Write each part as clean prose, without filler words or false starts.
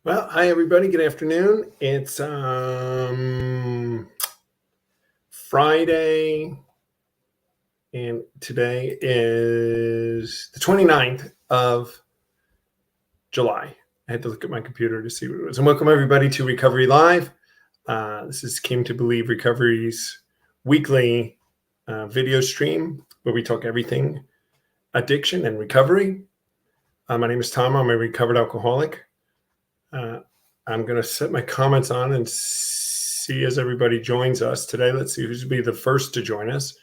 Well, hi everybody. Good afternoon. It's Friday, and today is the 29th of July. I had to look at my computer to see what it was. And welcome everybody to Recovery Live. This is Came to Believe Recovery's weekly video stream where we talk everything addiction and recovery. My name is Tom. I'm a recovered alcoholic. I'm going to set my comments on and see as everybody joins us today. Let's see who's be the first to join us.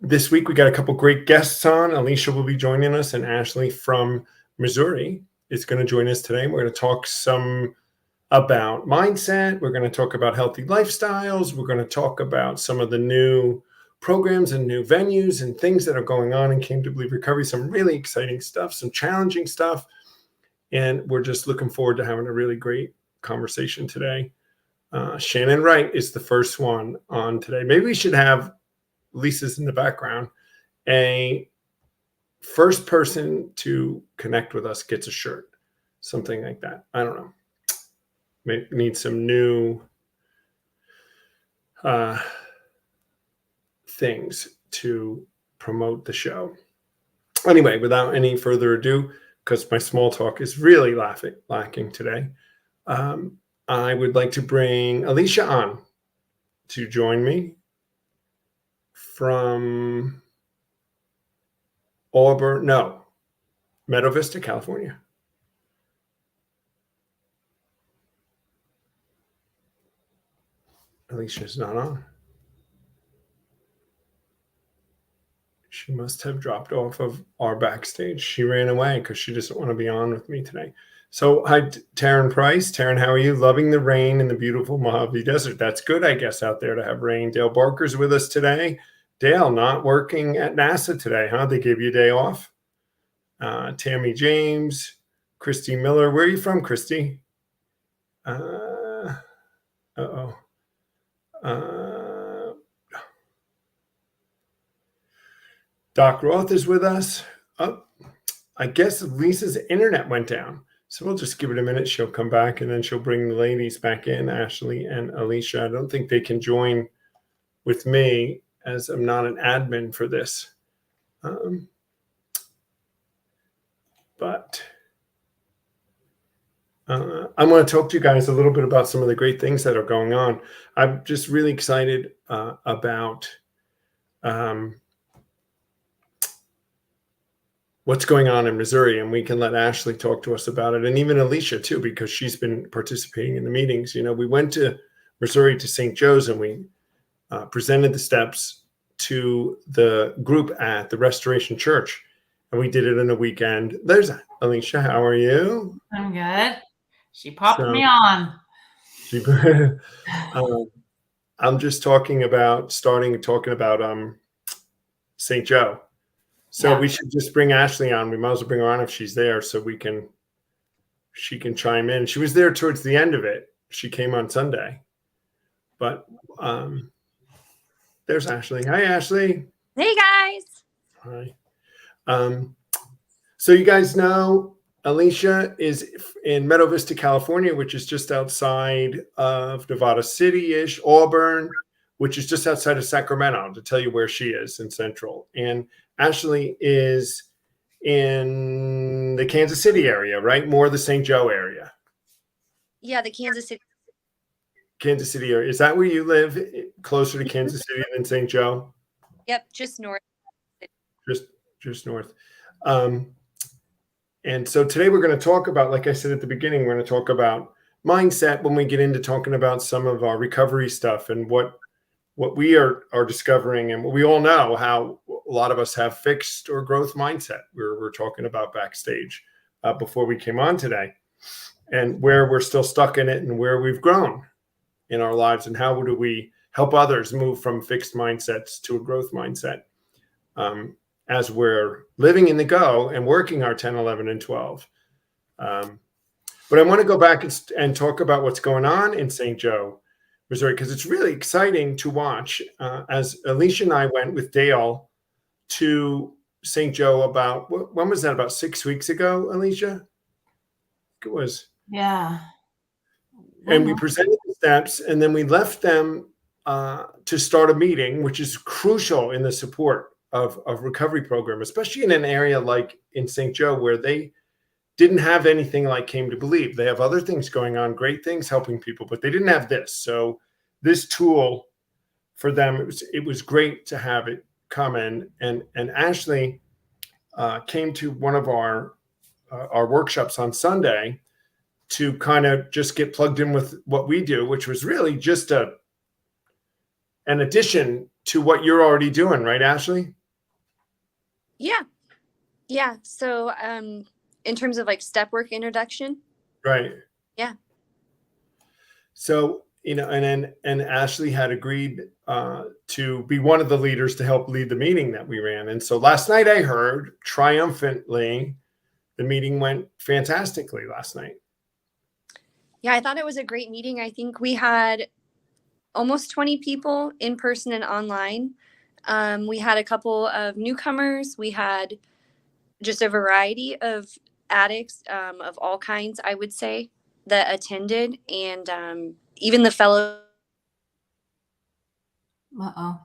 This week we got a couple great guests on. Alicea will be joining us, and Ashley from Missouri is going to join us today. We're going to talk some about mindset. We're going to talk about healthy lifestyles. We're going to talk about some of the new programs and new venues and things that are going on in Came to Believe Recovery. Some really exciting stuff, some challenging stuff. And we're just looking forward to having a really great conversation today. Shannon Wright is the first one on today. Maybe we should have Lisa's in the background. A first person to connect with us gets a shirt, something like that. I don't know. Maybe need some new things to promote the show. Anyway, without any further ado, because my small talk is really lacking today, I would like to bring Alicea on to join me from Meadow Vista, California. Alicia's not on. She must have dropped off of our backstage. She ran away because she doesn't want to be on with me today. So hi, Taryn Price. Taryn, how are you? Loving the rain in the beautiful Mojave Desert. That's good, I guess, out there to have rain. Dale Barker's with us today. Dale, not working at NASA today, huh? They gave you a day off. Tammy James, Christy Miller. Where are you from, Christy? Doc Roth is with us. Oh, I guess Lisa's internet went down. So we'll just give it a minute. She'll come back and then she'll bring the ladies back in, Ashley and Alicea. I don't think they can join with me as I'm not an admin for this. But I want to talk to you guys a little bit about some of the great things that are going on. I'm just really excited about what's going on in Missouri, and we can let Ashley talk to us about it, and even Alicea too, because she's been participating in the meetings. You know, we went to Missouri to St. Joe's, and we presented the steps to the group at the Restoration Church, and we did it in a weekend. There's Alicea. How are you? I'm good. She popped me on. I'm just talking about St. Joe. So we should just bring Ashley on. We might as well bring her on if she's there, so she can chime in. She was there towards the end of it. She came on Sunday, but there's Ashley. Hi, Ashley. Hey guys. Hi. So you guys know Alicea is in Meadow Vista, California, which is just outside of Nevada City-ish, Auburn, which is just outside of Sacramento, to tell you where she is in Central. And Ashley is in the Kansas City area, right? More the St. Joe area. Yeah, the Kansas City area. Is that where you live? Closer to Kansas City than St. Joe? Yep, just north. Just north. And so today we're going to talk about, like I said at the beginning, we're going to talk about mindset when we get into talking about some of our recovery stuff and what we are discovering, and what we all know how a lot of us have fixed or growth mindset. We're talking about backstage before we came on today, and where we're still stuck in it and where we've grown in our lives, and how do we help others move from fixed mindsets to a growth mindset as we're living in the go and working our 10, 11, and 12. But I want to go back and talk about what's going on in St. Joe, Missouri, because it's really exciting to watch. As Alicea and I went with Dale to St. Joe when was that? About 6 weeks ago, Alicea? it was. Yeah. And we presented the steps, and then we left them to start a meeting, which is crucial in the support of recovery program, especially in an area like in St. Joe, where they didn't have anything like Came to Believe. They have other things going on, great things helping people, but they didn't have this. So this tool for them, it was great to have it come in. And Ashley came to one of our workshops on Sunday to kind of just get plugged in with what we do, which was really just an addition to what you're already doing, right, Ashley? Yeah. Yeah. So in terms of like step work introduction. Right. Yeah. So, and Ashley had agreed to be one of the leaders to help lead the meeting that we ran. And so last night I heard triumphantly the meeting went fantastically last night. Yeah, I thought it was a great meeting. I think we had almost 20 people in person and online. We had a couple of newcomers. We had just a variety of addicts of all kinds, I would say, that attended. And even the fellow. Uh-oh.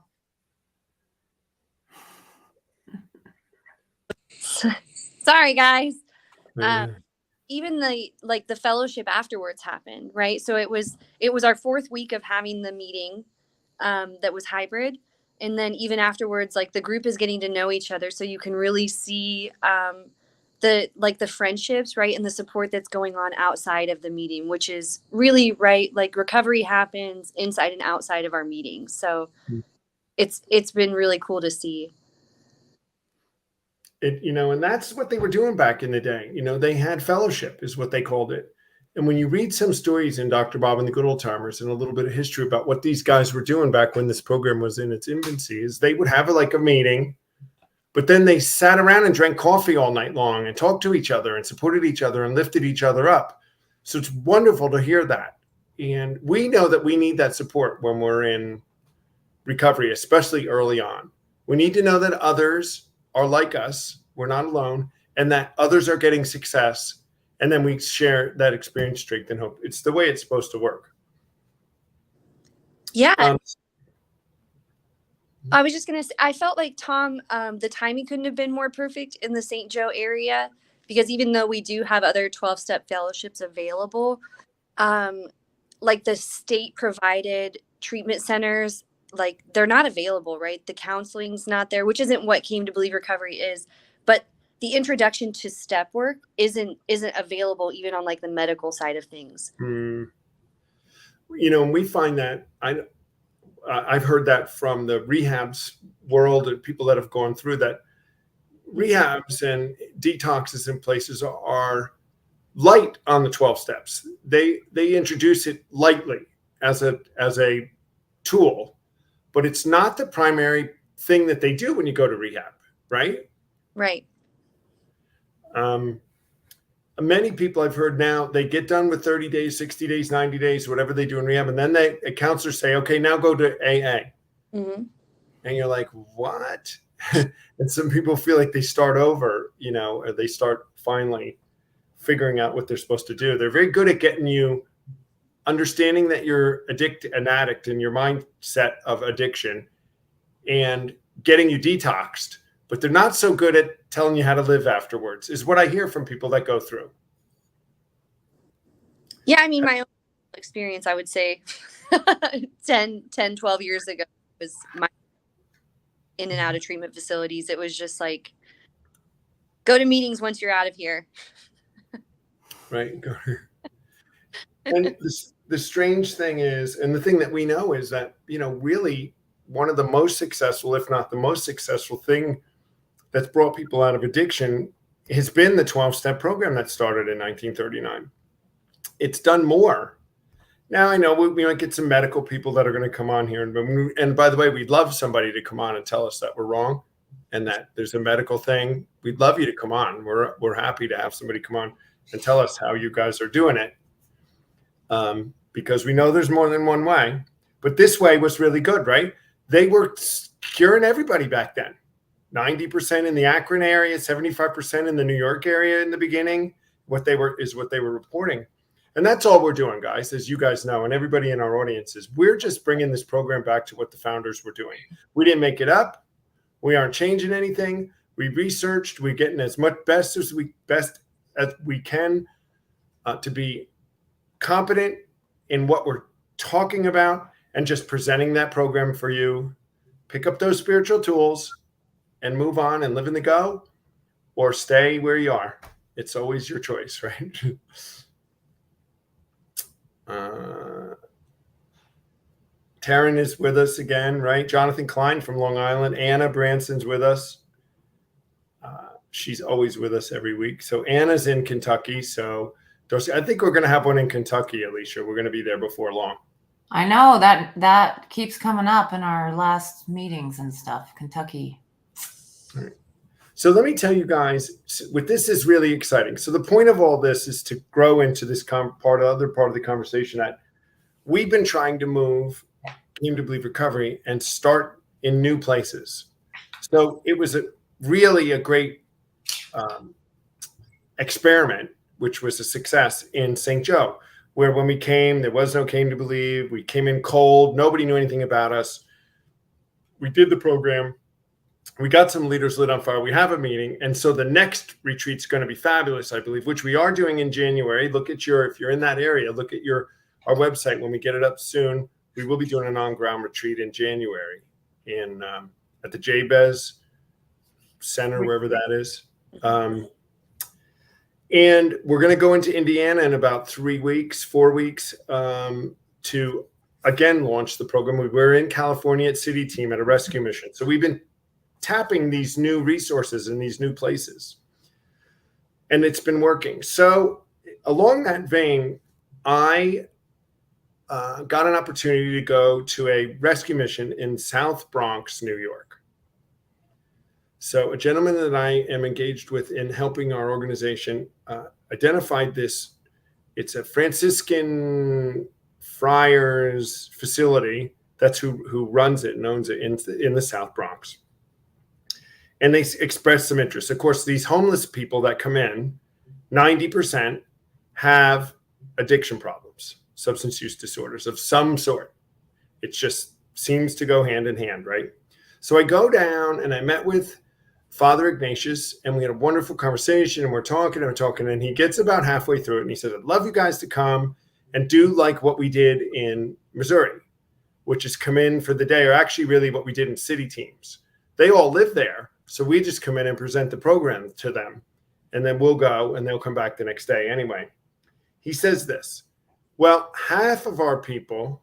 Sorry, guys. Even the fellowship afterwards happened, right? So it was our fourth week of having the meeting that was hybrid. And then even afterwards, like the group is getting to know each other. So you can really see the friendships, right? And the support that's going on outside of the meeting, which is really right. Like recovery happens inside and outside of our meetings. So it's been really cool to see. And that's what they were doing back in the day. They had fellowship is what they called it. And when you read some stories in Dr. Bob and the Good Old Timers and a little bit of history about what these guys were doing back when this program was in its infancy, is they would have a meeting, but then they sat around and drank coffee all night long and talked to each other and supported each other and lifted each other up. So it's wonderful to hear that. And we know that we need that support when we're in recovery, especially early on. We need to know that others are like us, we're not alone, and that others are getting success. And then we share that experience, strength, and hope. It's the way it's supposed to work. Yeah. I was just going to say, I felt like, Tom, the timing couldn't have been more perfect in the St. Joe area, because even though we do have other 12-step fellowships available, like the state provided treatment centers, like they're not available, right? The counseling's not there, which isn't what Came to Believe recovery is, but the introduction to step work isn't available even on like the medical side of things. And we find that I've heard that from the rehabs world and people that have gone through that. Rehabs and detoxes in places are light on the 12 steps. They introduce it lightly as a tool, but it's not the primary thing that they do when you go to rehab, right? Right. Many people I've heard now, they get done with 30 days, 60 days, 90 days, whatever they do in rehab. And then a counselor say, okay, now go to AA. Mm-hmm. And you're like, what? And some people feel like they start over, or they start finally figuring out what they're supposed to do. They're very good at getting you understanding that you're an addict in your mindset of addiction and getting you detoxed. But they're not so good at telling you how to live afterwards, is what I hear from people that go through. Yeah, I mean, my own experience, I would say 10, 12 years ago was my in and out of treatment facilities. It was just like, go to meetings once you're out of here. Right. And the strange thing is, and the thing that we know is that, really one of the most successful, if not the most successful thing that's brought people out of addiction has been the 12-step program that started in 1939. It's done more. Now, I know we might get some medical people that are going to come on here. And by the way, we'd love somebody to come on and tell us that we're wrong and that there's a medical thing. We'd love you to come on. We're happy to have somebody come on and tell us how you guys are doing it. Because we know there's more than one way. But this way was really good, right? They were curing everybody back then. 90% in the Akron area, 75% in the New York area in the beginning, what they were reporting. And that's all we're doing, guys, as you guys know, and everybody in our audience is, we're just bringing this program back to what the founders were doing. We didn't make it up. We aren't changing anything. We researched. We're getting as much best as we can to be competent in what we're talking about, and just presenting that program for you. Pick up those spiritual tools and move on and live in the go, or stay where you are. It's always your choice, right? Taryn is with us again, right? Jonathan Klein from Long Island. Anna Branson's with us. She's always with us every week. So Anna's in Kentucky. So I think we're going to have one in Kentucky, Alicia. We're going to be there before long. I know that keeps coming up in our last meetings and stuff. Kentucky. All right. So let me tell you guys, what this is really exciting. So the point of all this is to grow into this other part of the conversation that we've been trying to move Came to Believe Recovery and start in new places. So it was really a great experiment, which was a success in St. Joe, where when we came, there was no Came to Believe. We came in cold. Nobody knew anything about us. We did the program. We got some leaders lit on fire. We have a meeting. And so the next retreat's going to be fabulous, I believe, which we are doing in January. If you're in that area, look at our website when we get it up soon. We will be doing an on-ground retreat in January at the Jabez Center, wherever that is. And we're going to go into Indiana in about 4 weeks, to again launch the program. We were in California at City Team at a rescue mission. So we've been tapping these new resources in these new places, and it's been working. So along that vein, I got an opportunity to go to a rescue mission in South Bronx, New York. So a gentleman that I am engaged with in helping our organization identified this. It's a Franciscan Friars facility. That's who runs it and owns it in the South Bronx. And they expressed some interest. Of course, these homeless people that come in, 90% have addiction problems, substance use disorders of some sort. It just seems to go hand in hand, right? So I go down and I met with Father Ignatius, and we had a wonderful conversation, and we're talking, and he gets about halfway through it, and he said, I'd love you guys to come and do like what we did in Missouri, which is come in for the day, or actually really what we did in City Teams. They all live there, so we just come in and present the program to them, and then we'll go, and they'll come back the next day anyway. He says this, well, half of our people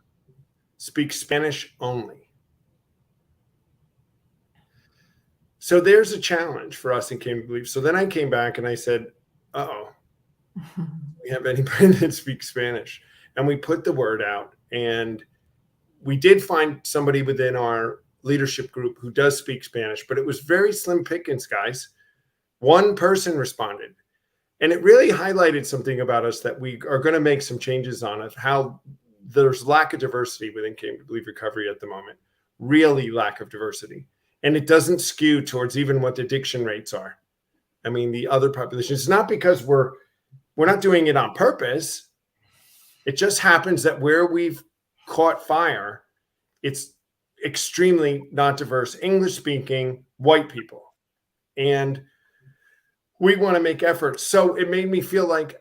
speak Spanish only. So there's a challenge for us in Came to Believe. So then I came back and I said, we have anybody that speaks Spanish? And we put the word out, and we did find somebody within our leadership group who does speak Spanish, but it was very slim pickings, guys. One person responded, and it really highlighted something about us that we are going to make some changes on it, how there's lack of diversity within Came to Believe Recovery at the moment, really lack of diversity. And it doesn't skew towards even what the addiction rates are. I mean, the other population, it's not because we're not doing it on purpose. It just happens that where we've caught fire, it's extremely not diverse, English speaking, white people. And we want to make efforts. So it made me feel like,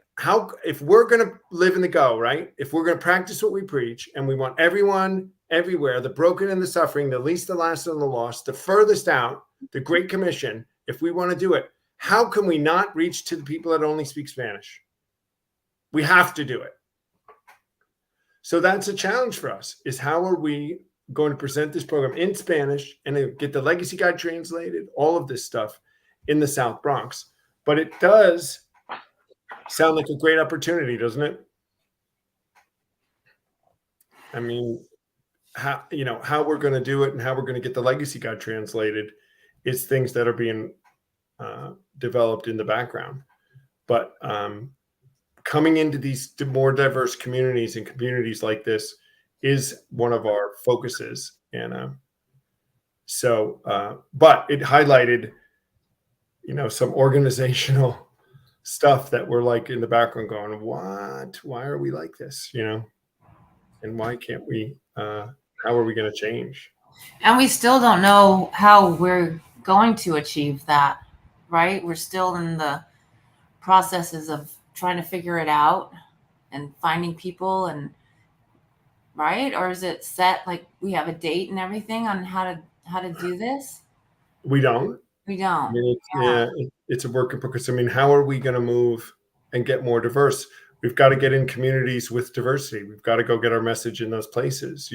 if we're going to live in the go, right? If we're going to practice what we preach, and we want everyone everywhere, the broken and the suffering, the least, the last, and the lost, the furthest out, the Great Commission, if we want to do it, how can we not reach to the people that only speak Spanish? We have to do it. So that's a challenge for us, is how are we going to present this program in Spanish and get the legacy guide translated, all of this stuff in the South Bronx. But it does sound like a great opportunity, doesn't it? I mean, how we're going to do it and how we're going to get the legacy guide translated is things that are being developed in the background. But coming into these more diverse communities and communities like this is one of our focuses. And but it highlighted, some organizational stuff that we're like in the background going, what? Why are we like this? And why can't we? How are we going to change? And we still don't know how we're going to achieve that, right? We're still in the processes of trying to figure it out and finding people and right? Or is it set like we have a date and everything on how to do this? We don't. We I don't. mean, it's a work in progress. I mean, how are we going to move and get more diverse? We've got to get in communities with diversity. We've got to go get our message in those places,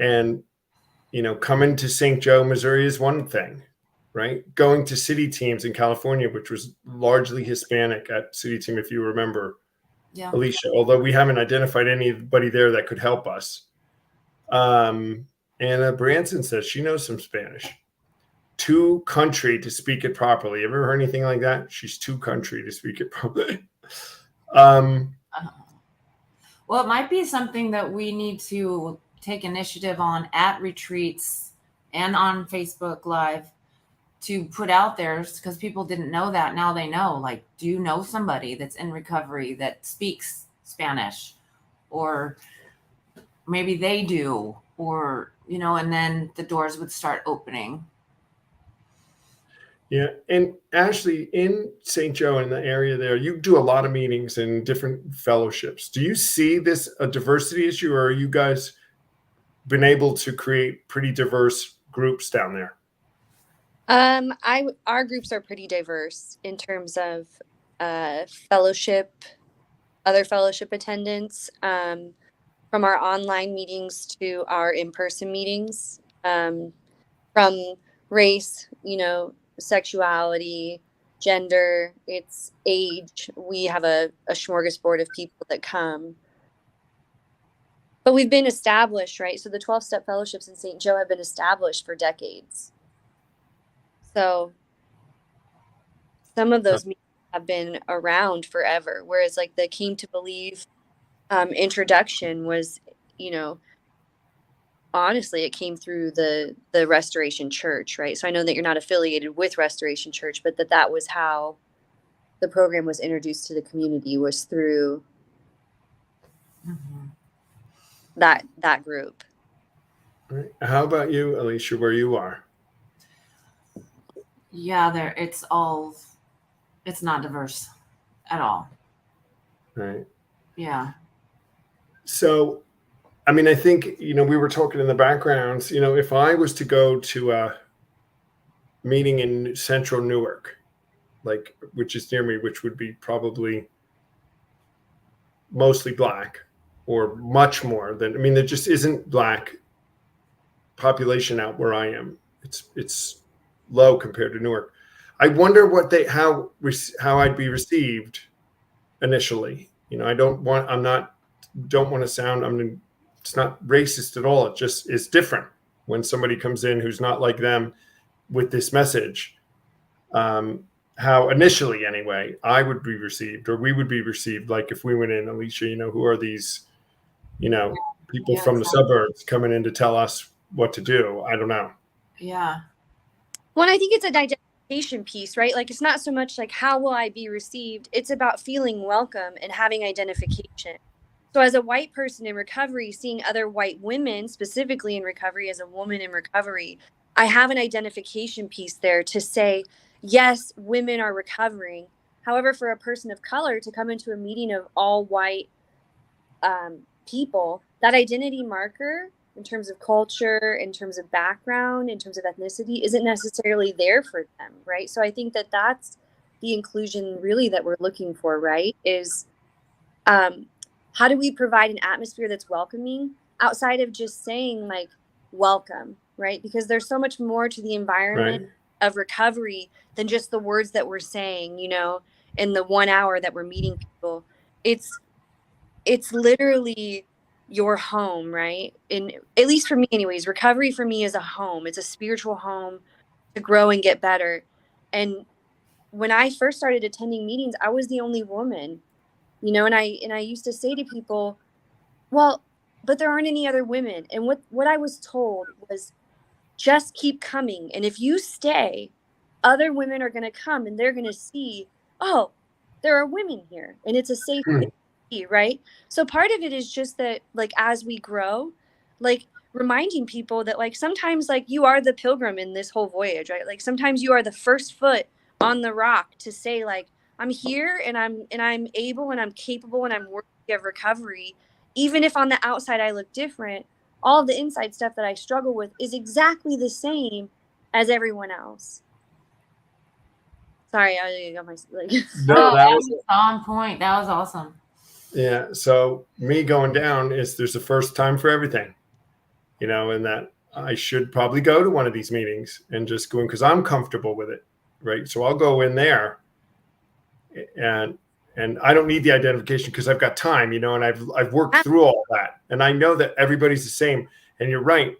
and coming to St. Joe, Missouri is one thing, right? Going to city teams in California, which was largely Hispanic at city team, if you remember, Yeah. Alicia, although we haven't identified anybody there that could help us. Anna Branson says she knows some Spanish. Too country to speak it properly. Ever heard anything like that? She's too country to speak it properly. Well, it might be something that we need to take initiative on at retreats and on Facebook Live to put out there because people didn't know that. Now they know. Like, do you know somebody that's in recovery that speaks Spanish? Or maybe they do, or, and then the doors would start opening. Yeah. And Ashley, in St. Joe, in the area there, you do a lot of meetings and different fellowships. Do you see this a diversity issue, or are you guys been able to create pretty diverse groups down there? Our groups are pretty diverse in terms of fellowship, other fellowship attendance, from our online meetings to our in-person meetings, from race, sexuality, gender, it's age. We have a smorgasbord of people that come. But we've been established, right? So the 12-step fellowships in St. Joe have been established for decades. So some of those meetings have been around forever, whereas like the Came to Believe introduction was, honestly, it came through the Restoration Church, right? So I know that you're not affiliated with Restoration Church, but that was how the program was introduced to the community, was through that group. Right. How about you, Alicia, where you are? Yeah, it's not diverse at all. Right. Yeah. So, I mean, I think, we were talking in the backgrounds, if I was to go to a meeting in central Newark, which is near me, which would be probably mostly Black or much more than, there just isn't Black population out where I am. It's low compared to Newark. I wonder how I'd be received initially. I don't want to sound, it's not racist at all. It just is different when somebody comes in who's not like them with this message. How initially, anyway, I would be received, or we would be received. Like if we went in, Alicia, who are these, people from the suburbs coming in to tell us what to do? I don't know. Yeah. Well, I think it's an identification piece, right? Like, it's not so much like how will I be received? It's about feeling welcome and having identification. So as a white person in recovery, seeing other white women, specifically in recovery, as a woman in recovery, I have an identification piece there to say, yes, women are recovering. However, for a person of color to come into a meeting of all white people, that identity marker in terms of culture, in terms of background, in terms of ethnicity, isn't necessarily there for them, right? So I think that that's the inclusion really that we're looking for, right? Is how do we provide an atmosphere that's welcoming outside of just saying like welcome, right? Because there's so much more to the environment of recovery than just the words that we're saying, in the 1 hour that we're meeting people. It's literally your home, right? And at least for me anyways, recovery for me is a home. It's a spiritual home to grow and get better. And when I first started attending meetings, I was the only woman, and I used to say to people, well, but there aren't any other women. And what I was told was just keep coming. And if you stay, other women are going to come and they're going to see, oh, there are women here and it's a safe place to be, right? So part of it is just that, like, as we grow, like, reminding people that, like, sometimes, like, you are the pilgrim in this whole voyage, right? Like, sometimes you are the first foot on the rock to say, like, I'm here and I'm able and I'm capable and I'm worthy of recovery. Even if on the outside I look different, all of the inside stuff that I struggle with is exactly the same as everyone else. Sorry, I got my, like. No, Oh, that that was was on point. That was awesome. yeah. So me going down is there's a first time for everything, and that I should probably go to one of these meetings and just go in because I'm comfortable with it, right? So I'll go in there, and I don't need the identification because I've got time, and I've worked through all that, and I know that everybody's the same. And you're right.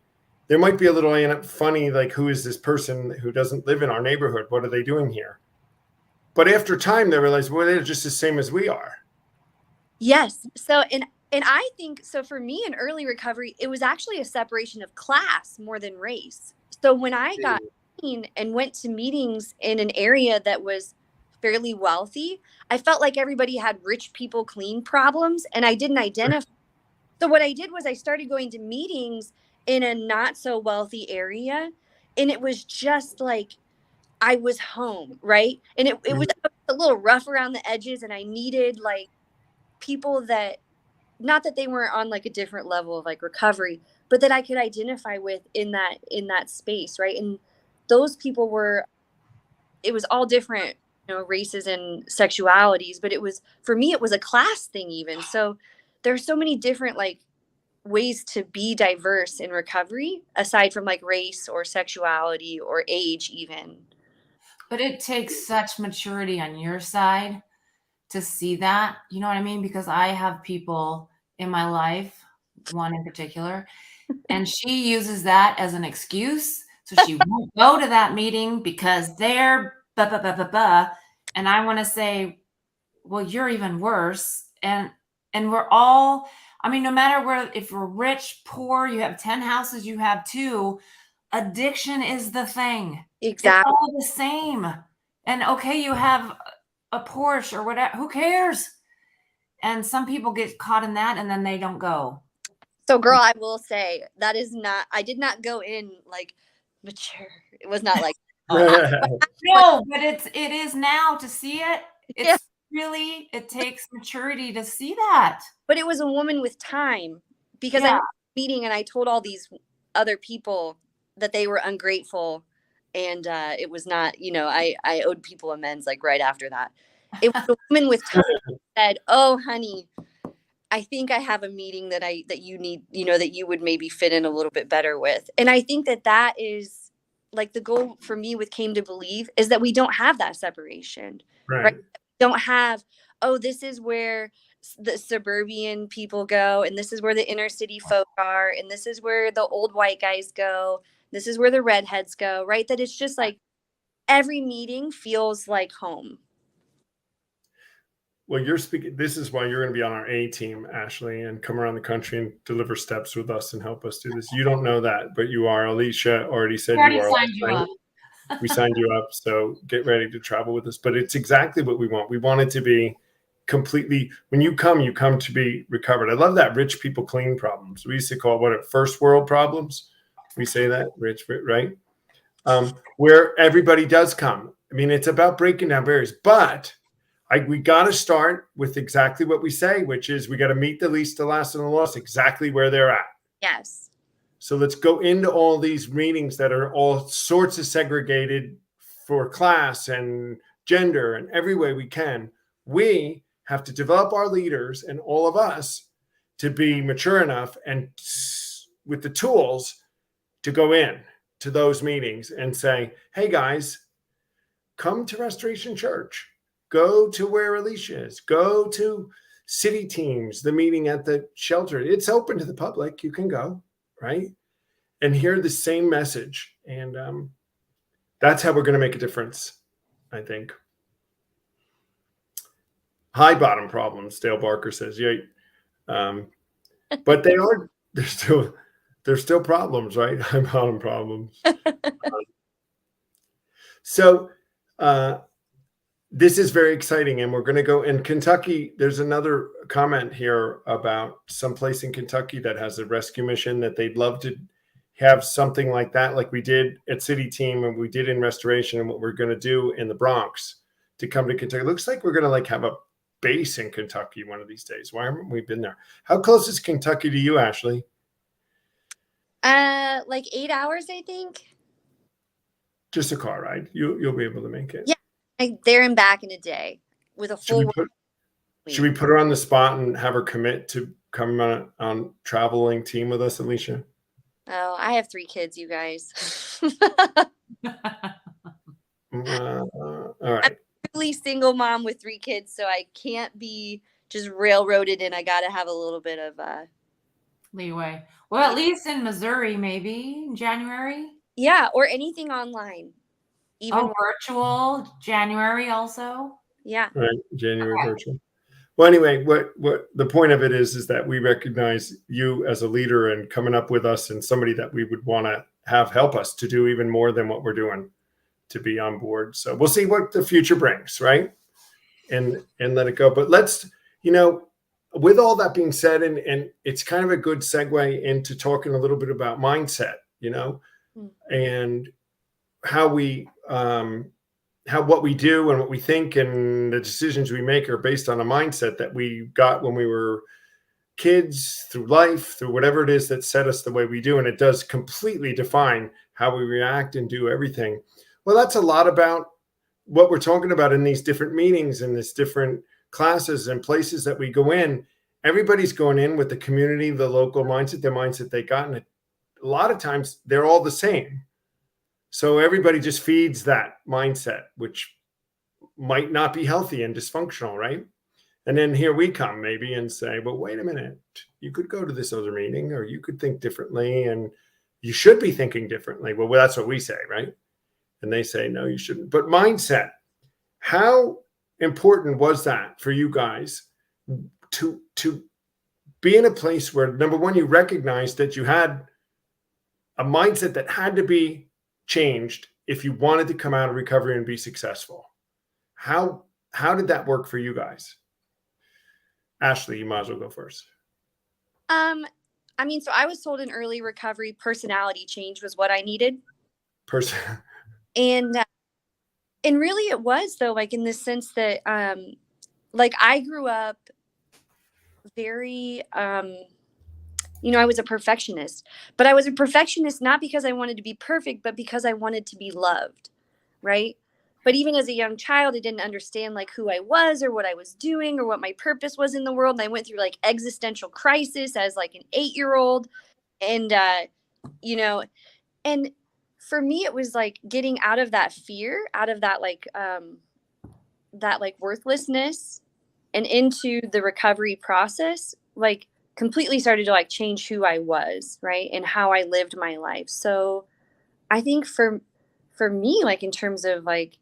There might be a little funny, like, who is this person who doesn't live in our neighborhood? What are they doing here? But after time, they realize, well, they're just the same as we are. Yes. So, and I think, so for me in early recovery, it was actually a separation of class more than race. So when I got clean and went to meetings in an area that was fairly wealthy, I felt like everybody had rich people clean problems and I didn't identify. So what I did was I started going to meetings in a not so wealthy area, and it was just like I was home, right? And it was a little rough around the edges, and I needed, like, people that, not that they weren't on, like, a different level of, like, recovery, but that I could identify with in that space, right? And those people were, it was all different, races and sexualities, but it was, for me, it was a class thing even. So there's so many different, like, ways to be diverse in recovery aside from, like, race or sexuality or age even. But it takes such maturity on your side to see that. You know what I mean? Because I have people in my life, one in particular, and she uses that as an excuse. So she won't go to that meeting because they're blah, blah, blah, blah, blah. And I want to say, well, you're even worse. And we're all, I mean, no matter where, if we're rich, poor, you have 10 houses, you have two, addiction is the thing. It's Exactly. all the same. And okay, you have a Porsche or whatever, who cares? And some people get caught in that and then they don't go. So, girl, I will say that is not, I did not go in, like, mature. It was not like, No, but it is now to see it. Yeah. It's really, it takes maturity to see that. But it was a woman with time, because I went to a meeting and I told all these other people that they were ungrateful, and it was not, I owed people amends, like, right after that. It was a woman with time that said, "Oh, honey, I think I have a meeting that you need, that you would maybe fit in a little bit better with." And I think that is, like, the goal for me with Came to Believe is that we don't have that separation, right? Don't have, oh, this is where the suburban people go, and this is where the inner city folk are, and this is where the old white guys go, this is where the redheads go, right? That it's just like every meeting feels like home. Well, you're speaking. This is why you're going to be on our A team, Ashley, and come around the country and deliver steps with us and help us do this. You don't know that, but you are. Alicea already said We already you are. signed you up. We signed you up, so get ready to travel with us. But it's exactly what we want. We want it to be completely. When you come to be recovered. I love that rich people clean problems. We used to call it first world problems. We say that rich, right? Where everybody does come. I mean, it's about breaking down barriers, but we got to start with exactly what we say, which is we got to meet the least, the last, and the lost exactly where they're at. Yes. So let's go into all these meetings that are all sorts of segregated for class and gender and every way we can. We have to develop our leaders and all of us to be mature enough and with the tools to go in to those meetings and say, hey guys, come to Restoration Church. Go to where Alicea is. Go to city teams, the meeting at the shelter. It's open to the public. You can go, right? And hear the same message. And that's how we're going to make a difference, I think. High bottom problems, Dale Barker says. Yeah. But they're still problems, right? High bottom problems. So this is very exciting, and we're going to go in Kentucky. There's another comment here about some place in Kentucky that has a rescue mission that they'd love to have something like that, like we did at City Team and we did in Restoration, and what we're going to do in the Bronx to come to Kentucky. It looks like we're going to like have a base in Kentucky one of these days. Why haven't we been there? How close is Kentucky to you, Ashley? Like 8 hours, I think. Just a car ride. You'll be able to make it. Yeah, there and back in a day with a full. Should we put her on the spot and have her commit to come on traveling team with us, Alicea? Oh, I have 3 kids, you guys. All right. I'm a really single mom with 3 kids, so I can't be just railroaded in. I got to have a little bit of leeway. Well, at least in Missouri, maybe in January. Yeah, or anything online. Even virtual January also. Yeah. Right, January virtual. Well, anyway, what the point of it is that we recognize you as a leader and coming up with us and somebody that we would want to have help us to do even more than what we're doing to be on board. So we'll see what the future brings, right? And let it go. But let's, with all that being said, and it's kind of a good segue into talking a little bit about mindset, and how we what we do and what we think and the decisions we make are based on a mindset that we got when we were kids, through life, through whatever it is that set us the way we do. And it does completely define how we react and do everything. Well, that's a lot about what we're talking about in these different meetings and these different classes and places that we go in. Everybody's going in with the community, the local mindset, their mindset they got. And a lot of times they're all the same. So everybody just feeds that mindset, which might not be healthy and dysfunctional, right? And then here we come maybe and say, well, wait a minute, you could go to this other meeting, or you could think differently, and you should be thinking differently. Well, that's what we say, right? And they say, no, you shouldn't. But mindset, how important was that for you guys to be in a place where, number one, you recognized that you had a mindset that had to be changed if you wanted to come out of recovery and be successful? How did that work for you guys? Ashley, you might as well go first. So I was told in early recovery, personality change was what I needed. And really it was, though, like in the sense that, like I grew up very, I was a perfectionist, but I was a perfectionist not because I wanted to be perfect, but because I wanted to be loved, right? But even as a young child, I didn't understand like who I was or what I was doing or what my purpose was in the world. And I went through like existential crisis as like an 8-year-old. And, and for me, it was like getting out of that fear, out of that worthlessness and into the recovery process, like completely started to like change who I was, right? And how I lived my life. So I think for me, like in terms of like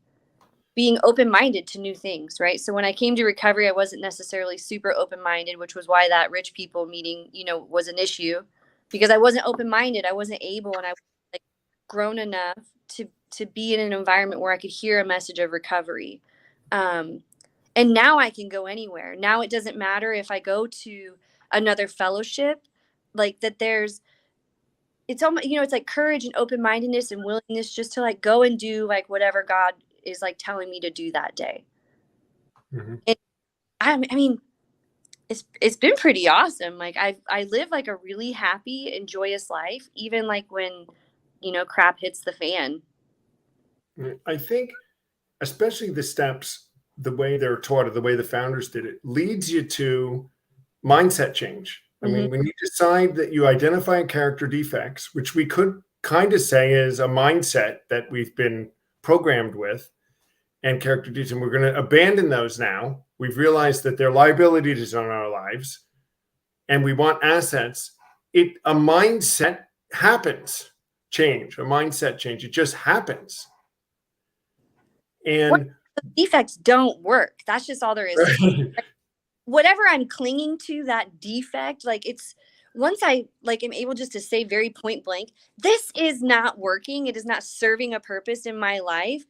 being open-minded to new things, right? So when I came to recovery, I wasn't necessarily super open-minded, which was why that rich people meeting, was an issue, because I wasn't open-minded. I wasn't able, and I was like grown enough to be in an environment where I could hear a message of recovery. And now I can go anywhere. Now it doesn't matter if I go to another fellowship, like that it's almost, it's like courage and open-mindedness and willingness just to like go and do like whatever God is like telling me to do that day. Mm-hmm. And it's been pretty awesome. Like I live like a really happy and joyous life, even like when, crap hits the fan. I think especially the steps, the way they're taught or the way the founders did it, leads you to mindset change. I mean, when you decide that you identify character defects, which we could kind of say is a mindset that we've been programmed with, and character defects, and we're going to abandon those now. We've realized that they're liabilities on our lives, and we want assets. A mindset happens. A mindset change. It just happens. And defects don't work. That's just all there is. Whatever I'm clinging to, that defect, like it's once I like am able just to say very point blank, this is not working. It is not serving a purpose in my life.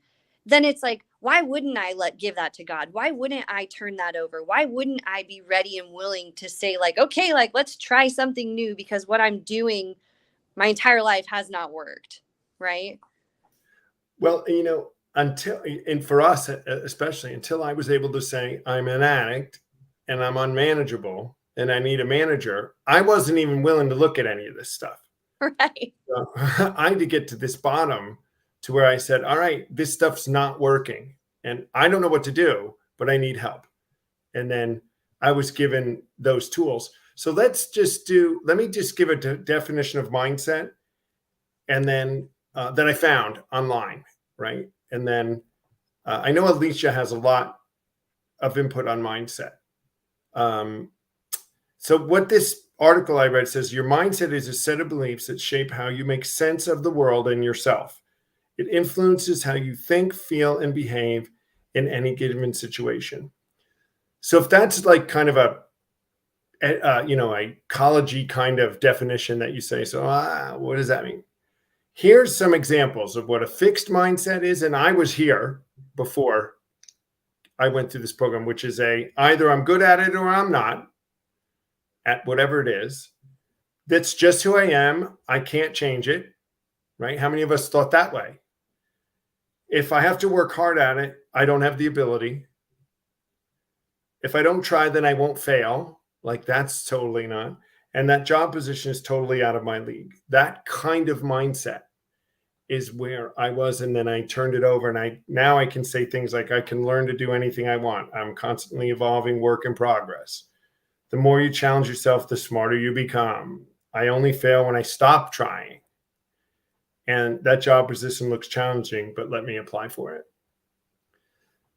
then it's like, why wouldn't I give that to God? Why wouldn't I turn that over? Why wouldn't I be ready and willing to say like, okay, like let's try something new, because what I'm doing my entire life has not worked. Right. Well, and for us, especially until I was able to say I'm an addict and I'm unmanageable and I need a manager, I wasn't even willing to look at any of this stuff. Right. So I had to get to this bottom to where I said, all right, this stuff's not working and I don't know what to do, but I need help. And then I was given those tools. So let me just give a definition of mindset and then that I found online, right? And then I know Alicea has a lot of input on mindset. So what this article I read says, your mindset is a set of beliefs that shape how you make sense of the world and yourself. It influences how you think, feel, and behave in any given situation. So if that's like kind of a college-y kind of definition that you say, so what does that mean? Here's some examples of what a fixed mindset is. And I was here before I went through this program, which is either I'm good at it or I'm not at whatever it is. That's just who I am. I can't change it, right? How many of us thought that way? If I have to work hard at it, I don't have the ability. If I don't try, then I won't fail. Like that's totally not. And that job position is totally out of my league. That kind of mindset is where I was. And then I turned it over and now I can say things like, I can learn to do anything I want. I'm constantly evolving, work in progress. The more you challenge yourself, the smarter you become. I only fail when I stop trying. And that job position looks challenging, but let me apply for it.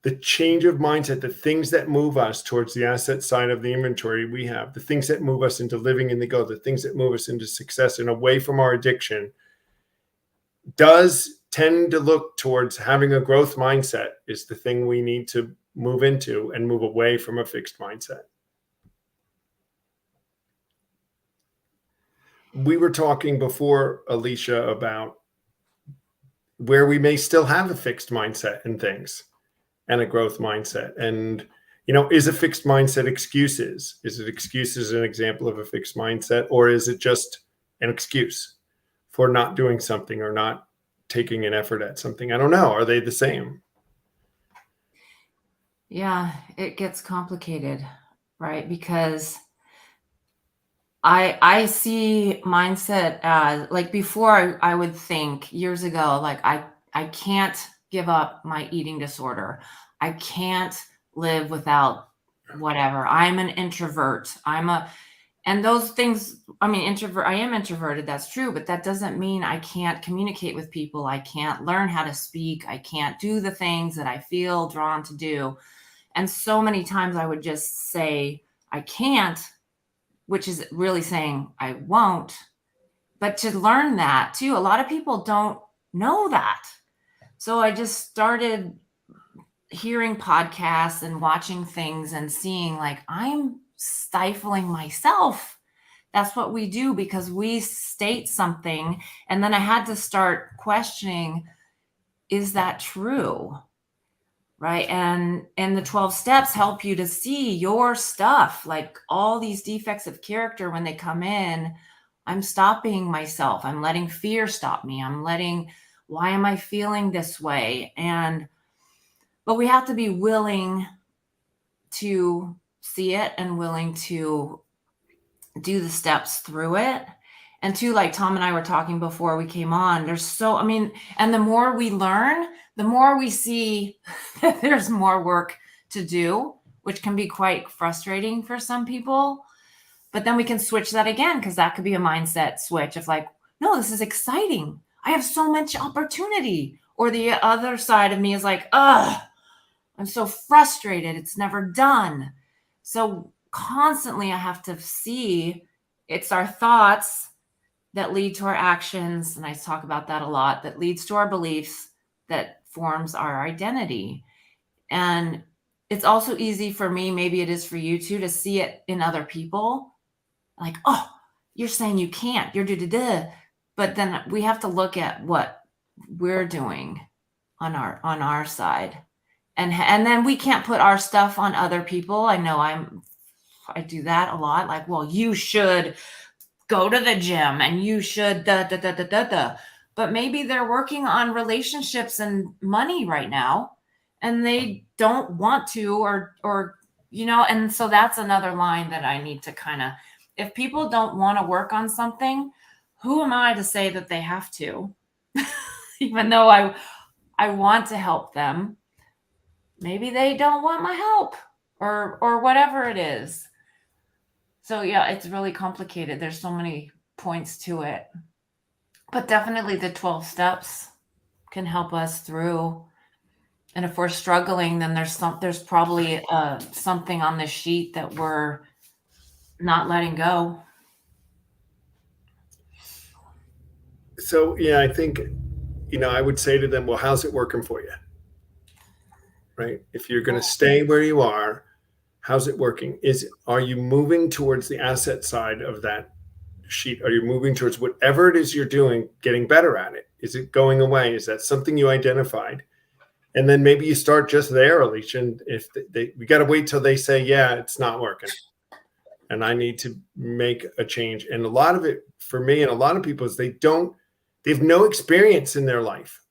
The change of mindset, the things that move us towards the asset side of the inventory we have, the things that move us into living in the go, the things that move us into success and away from our addiction, does tend to look towards having a growth mindset is the thing we need to move into and move away from a fixed mindset. We were talking before, Alicea, about where we may still have a fixed mindset in things and a growth mindset. And, is a fixed mindset excuses? Is it excuses an example of a fixed mindset, or is it just an excuse for not doing something or not taking an effort at something? I don't know. Are they the same? Yeah, it gets complicated, right? Because I see mindset as like before I would think years ago, like I can't give up my eating disorder. I can't live without whatever. I'm an introvert. And those things, I am introverted. That's true. But that doesn't mean I can't communicate with people. I can't learn how to speak. I can't do the things that I feel drawn to do. And so many times I would just say, I can't, which is really saying I won't. But to learn that too, a lot of people don't know that. So I just started hearing podcasts and watching things and seeing like I'm stifling myself. That's what we do because we state something. And then I had to start questioning, is that true? Right. And the 12 steps help you to see your stuff, like all these defects of character when they come in. I'm stopping myself. I'm letting fear stop me. Why am I feeling this way? But we have to be willing to see it and willing to do the steps through it. And two, like Tom and I were talking before we came on, and the more we learn, the more we see that there's more work to do, which can be quite frustrating for some people. But then we can switch that again, because that could be a mindset switch of like, no, this is exciting. I have so much opportunity. Or the other side of me is like, ugh, I'm so frustrated. It's never done. So constantly I have to see it's our thoughts that lead to our actions. And I talk about that a lot, that leads to our beliefs, that forms our identity. And it's also easy for me, maybe it is for you too, to see it in other people. Like, oh, you're saying you can't, you're da-da-da. But then we have to look at what we're doing on our side. And then we can't put our stuff on other people. I know I do that a lot. Like, well, you should go to the gym and you should da da da da da da. But maybe they're working on relationships and money right now, and they don't want to, or and so that's another line that I need to kind of, if people don't want to work on something, who am I to say that they have to? Even though I want to help them, maybe they don't want my help, or whatever it is. So yeah, it's really complicated. There's so many points to it. But definitely the 12 steps can help us through. And if we're struggling, then there's probably something on the sheet that we're not letting go. So yeah, I think, I would say to them, well, how's it working for you? Right? If you're going to stay where you are, how's it working? Are you moving towards the asset side of that sheet? Are you moving towards whatever it is you're doing, getting better at it? Is it going away? Is that something you identified? And then maybe you start just there, Alicea. And if we got to wait till they say, yeah, it's not working, and I need to make a change. And a lot of it for me and a lot of people is they have no experience in their life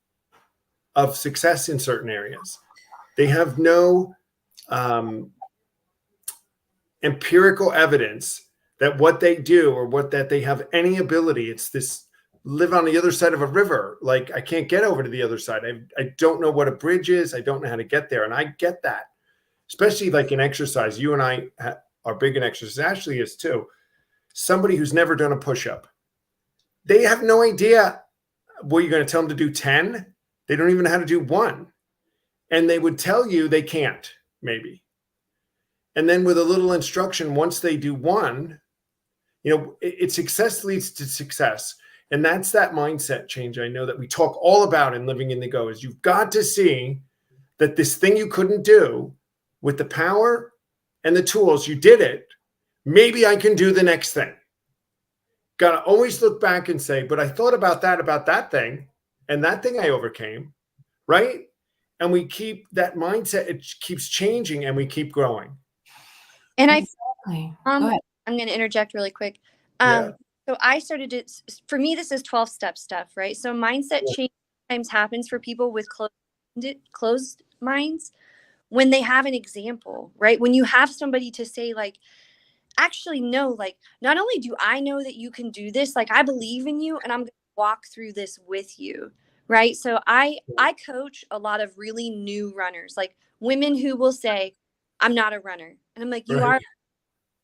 of success in certain areas. They have no empirical evidence that what they do or that they have any ability. It's this live on the other side of a river. Like, I can't get over to the other side. I don't know what a bridge is. I don't know how to get there. And I get that, especially like in exercise. You and I are big in exercise. Ashley is too. Somebody who's never done a push-up, they have no idea. Well, you're going to tell them to do 10. They don't even know how to do 1. And they would tell you they can't, maybe. And then with a little instruction, once they do 1, success leads to success. And that's that mindset change I know that we talk all about in Living in the Go, is you've got to see that this thing you couldn't do, with the power and the tools, you did it. Maybe I can do the next thing. Got to always look back and say, but I thought about that thing, and that thing I overcame, right? And we keep that mindset, it keeps changing, and we keep growing. And Exactly. I'm going to interject really quick. Yeah. So I started it, for me, this is 12-step stuff, right? So mindset change sometimes happens for people with closed minds when they have an example, right? When you have somebody to say, like, actually, no, like, not only do I know that you can do this, like, I believe in you and I'm going to walk through this with you, right? So I coach a lot of really new runners, like women who will say, I'm not a runner. And I'm like, you are.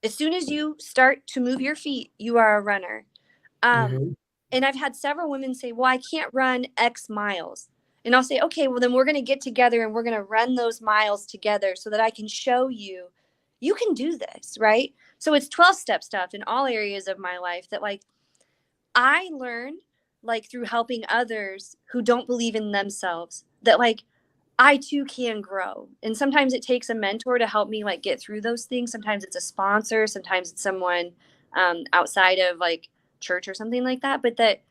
As soon as you start to move your feet, you are a runner. And I've had several women say, well, I can't run X miles. And I'll say, okay, well, then we're going to get together and we're going to run those miles together so that I can show you, you can do this, right? So it's 12-step stuff in all areas of my life that, like, I learn, like, through helping others who don't believe in themselves, that, like, I too can grow. And sometimes it takes a mentor to help me, like, get through those things. Sometimes it's a sponsor. Sometimes it's someone outside of, like, church or something like that. But that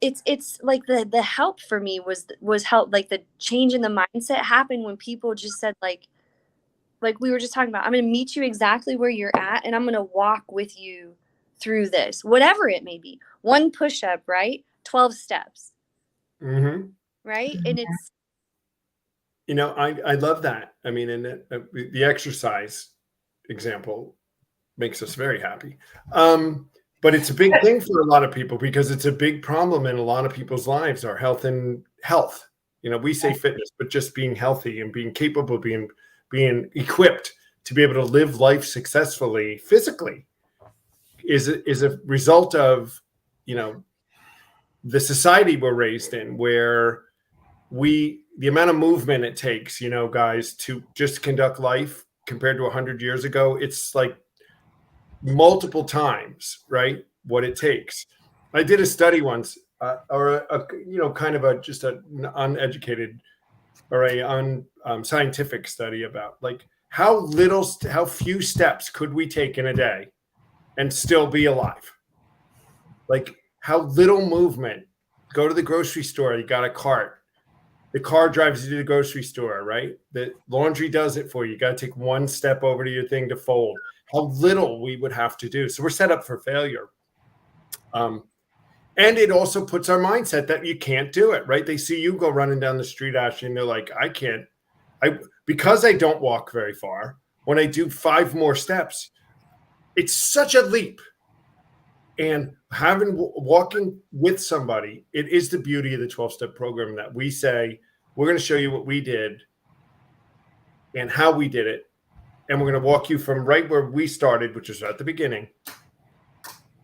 it's like the help for me was help. Like, the change in the mindset happened when people just said, like we were just talking about, I'm going to meet you exactly where you're at, and I'm going to walk with you through this, whatever it may be. 1 push-up, right? 12 steps. Right? And it's, I love that. I mean, and the exercise example makes us very happy. But it's a big thing for a lot of people because it's a big problem in a lot of people's lives, our health. We say fitness, but just being healthy and being capable, being equipped to be able to live life successfully physically is a result of, the society we're raised in, where the amount of movement it takes, guys, to just conduct life compared to 100 years ago, it's like multiple times, right? What it takes. I did a study once, kind of just an uneducated or scientific study about, like, how few steps could we take in a day and still be alive? Like, how little movement. Go to the grocery store, you got a cart. The car drives you to the grocery store, right? The laundry does it for you. You got to take one step over to your thing to fold. How little we would have to do. So we're set up for failure. And it also puts our mindset that you can't do it, right? They see you go running down the street, Ashley, and they're like, I can't. Because I don't walk very far, when I do 5 more steps, it's such a leap. And walking with somebody, it is the beauty of the 12-step program that we say, we're going to show you what we did and how we did it. And we're going to walk you from right where we started, which is at the beginning,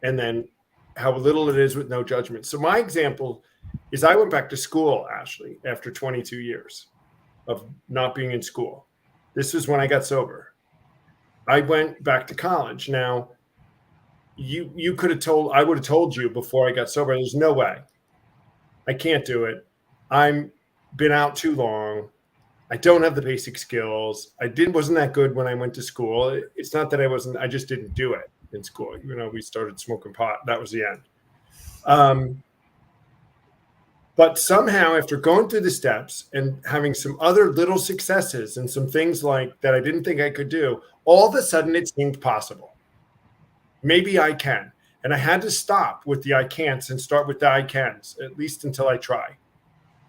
and then how little it is with no judgment. So my example is I went back to school, Ashley, after 22 years of not being in school. This was when I got sober. I went back to college. Now, you could have I would have told you before I got sober, there's no way. I can't do it. I'm been out too long. I don't have the basic skills. Wasn't that good when I went to school. It's not that I just didn't do it in school. We started smoking pot. That was the end. But somehow after going through the steps and having some other little successes and some things like that I didn't think I could do, all of a sudden it seemed possible. Maybe I can. And I had to stop with the I can'ts and start with the I cans, at least until I try.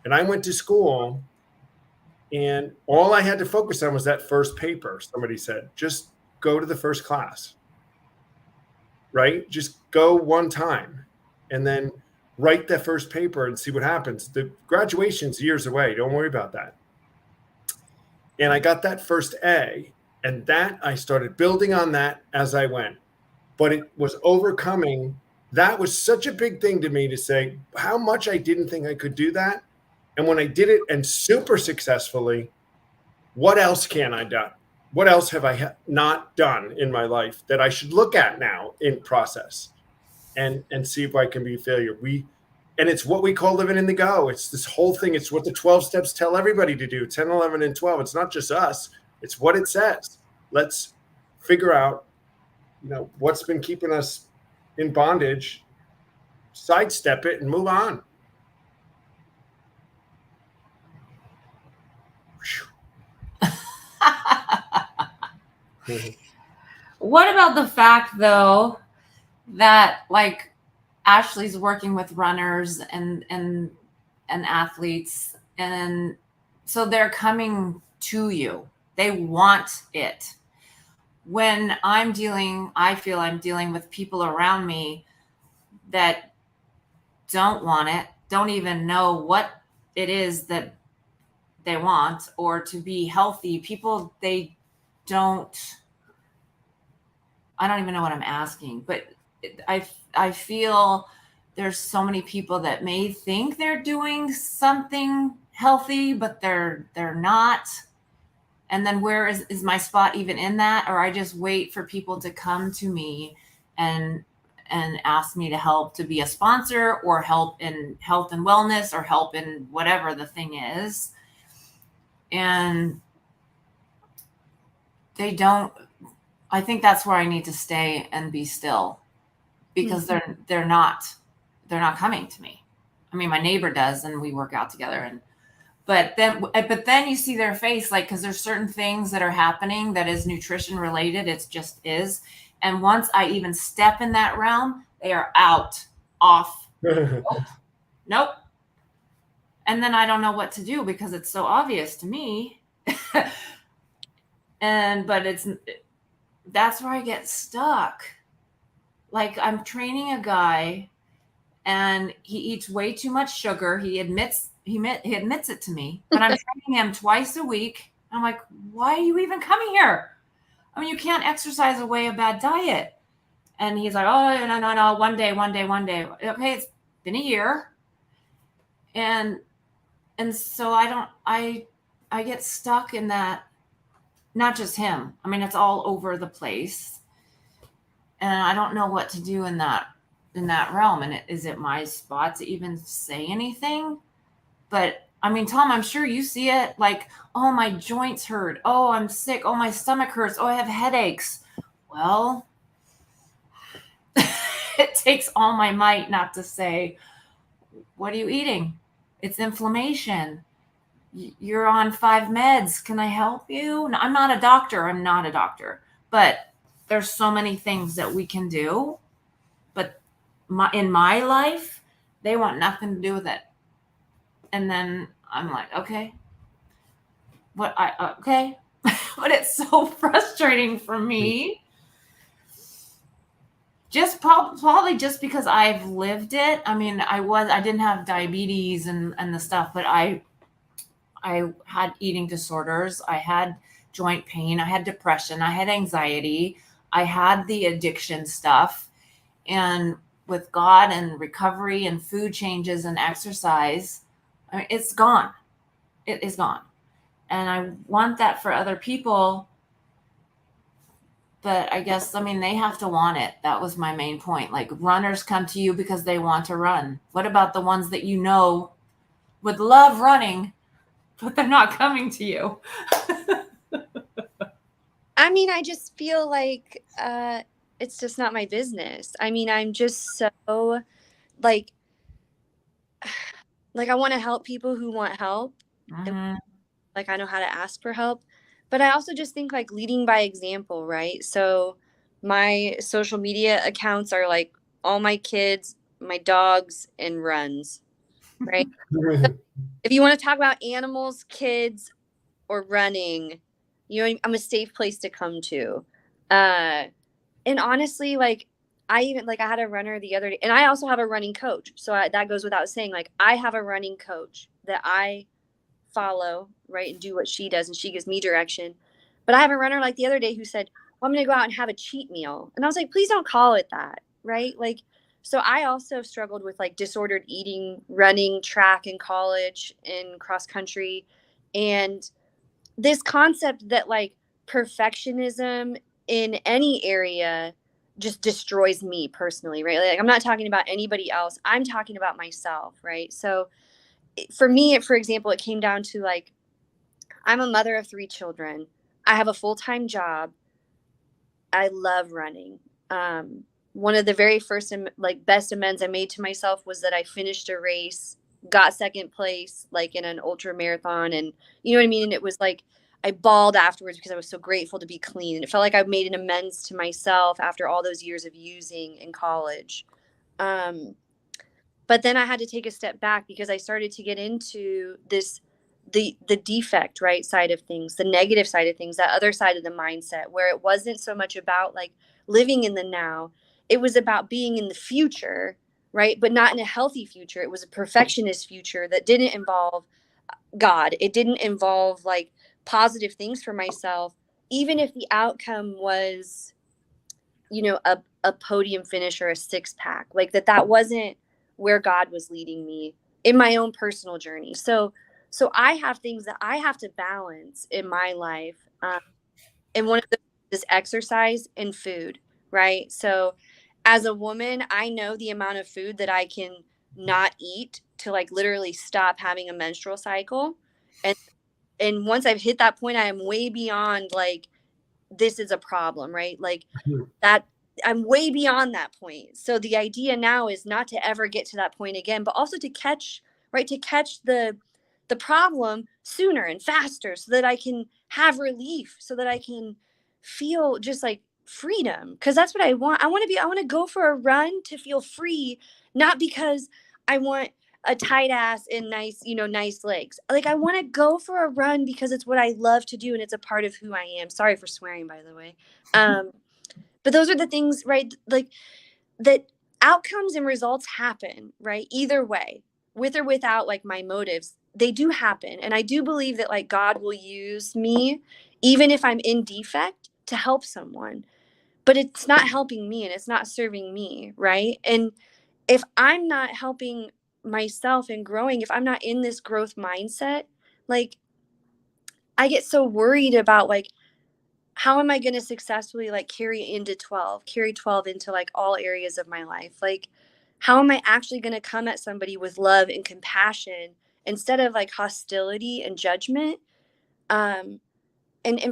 And I went to school and all I had to focus on was that first paper. Somebody said, just go to the first class, right? Just go one time and then write that first paper and see what happens. The graduation's years away. Don't worry about that. And I got that first A, and that I started building on that as I went. But it was overcoming. That was such a big thing to me to say how much I didn't think I could do that. And when I did it and super successfully, what else can I do? What else have I not done in my life that I should look at now in process and see if I can be a failure? And it's what we call living in the go. It's this whole thing. It's what the 12 steps tell everybody to do, 10, 11, and 12. It's not just us. It's what it says. Let's figure out, what's been keeping us in bondage, sidestep it and move on. What about the fact, though, that like Ashley's working with runners and athletes, and so they're coming to you. They want it. When I feel I'm dealing with people around me that don't want it, don't even know what it is that they want, or to be healthy. People, I don't even know what I'm asking, but I feel there's so many people that may think they're doing something healthy, but they're not. And then where is my spot even in that? Or I just wait for people to come to me and ask me to help, to be a sponsor, or help in health and wellness, or help in whatever the thing is. And they don't. I think that's where I need to stay and be still, because they're not coming to me. I mean, my neighbor does, and we work out together, but then you see their face, like, because there's certain things that are happening that is nutrition related. It just is. And once I even step in that realm, they are off. Nope. And then I don't know what to do because it's so obvious to me. But that's where I get stuck. Like, I'm training a guy and he eats way too much sugar. He admits it to me, but I'm training him twice a week. I'm like, why are you even coming here? I mean, you can't exercise away a bad diet. And he's like, oh, no, one day. Okay, it's been a year. And so I get stuck in that. Not just him. I mean, it's all over the place. And I don't know what to do in that realm. And is it my spot to even say anything? But I mean, Tom, I'm sure you see it, like, oh, my joints hurt. Oh, I'm sick. Oh, my stomach hurts. Oh, I have headaches. Well, it takes all my might not to say, what are you eating? It's inflammation. you're on 5 meds. Can I help you? No, I'm not a doctor. I'm not a doctor. But there's so many things that we can do. But in my life, they want nothing to do with it. And then I'm like, okay, okay. But it's so frustrating for me. Just probably just because I've lived it. I mean, I didn't have diabetes and the stuff, but I had eating disorders. I had joint pain. I had depression. I had anxiety. I had the addiction stuff. And with God and recovery and food changes and exercise, I mean, it's gone. It is gone. And I want that for other people. But I guess, I mean, they have to want it. That was my main point. Like, runners come to you because they want to run. What about the ones that you know would love running, but they're not coming to you? I mean, I just feel like it's just not my business. I mean, I'm just so like I want to help people who want help. Mm-hmm. Like, I know how to ask for help, but I also just think like leading by example, right? So my social media accounts are like all my kids, my dogs, and runs, right? If you want to talk about animals, kids, or running, you know, I'm a safe place to come to. And honestly, like, I had a runner the other day, and I also have a running coach. So that goes without saying. Like, I have a running coach that I follow, right, and do what she does, and she gives me direction. But I have a runner like the other day who said, well, I'm going to go out and have a cheat meal. And I was like, please don't call it that, right? Like, so I also struggled with like disordered eating, running track in college and cross country. And this concept that like perfectionism in any area just destroys me personally, right? Like, I'm not talking about anybody else. I'm talking about myself, right? So for me, for example, it came down to like, I'm a mother of 3 children. I have a full-time job. I love running. One of the very first like best amends I made to myself was that I finished a race, got second place, like in an ultra marathon, and you know what I mean. And it was like I bawled afterwards because I was so grateful to be clean, and it felt like I made an amends to myself after all those years of using in college. But then I had to take a step back because I started to get into this the defect, right, side of things, the negative side of things, that other side of the mindset where it wasn't so much about like living in the now. It was about being in the future, right? But not in a healthy future. It was a perfectionist future that didn't involve God. It didn't involve like positive things for myself, even if the outcome was, you know, a podium finish or a 6-pack, like that wasn't where God was leading me in my own personal journey. So I have things that I have to balance in my life. And one of them is exercise and food, right? So as a woman, I know the amount of food that I can not eat to like literally stop having a menstrual cycle. And once I've hit that point, I am way beyond like this is a problem, right? Like that I'm way beyond that point. So the idea now is not to ever get to that point again, but also to catch, right, to catch the problem sooner and faster so that I can have relief, so that I can feel just like freedom. Because that's what I want. I want to go for a run to feel free, not because I want a tight ass and nice, you know, nice legs. Like, I want to go for a run because it's what I love to do and it's a part of who I am. Sorry for swearing, by the way. But those are the things, right? Like, that outcomes and results happen, right? Either way, with or without like my motives, they do happen. And I do believe that like God will use me, even if I'm in defect, to help someone. But it's not helping me and it's not serving me, right? And if I'm not helping myself and growing, if I'm not in this growth mindset, like, I get so worried about like, how am I going to successfully like carry 12 into like all areas of my life? Like, how am I actually going to come at somebody with love and compassion instead of like hostility and judgment? And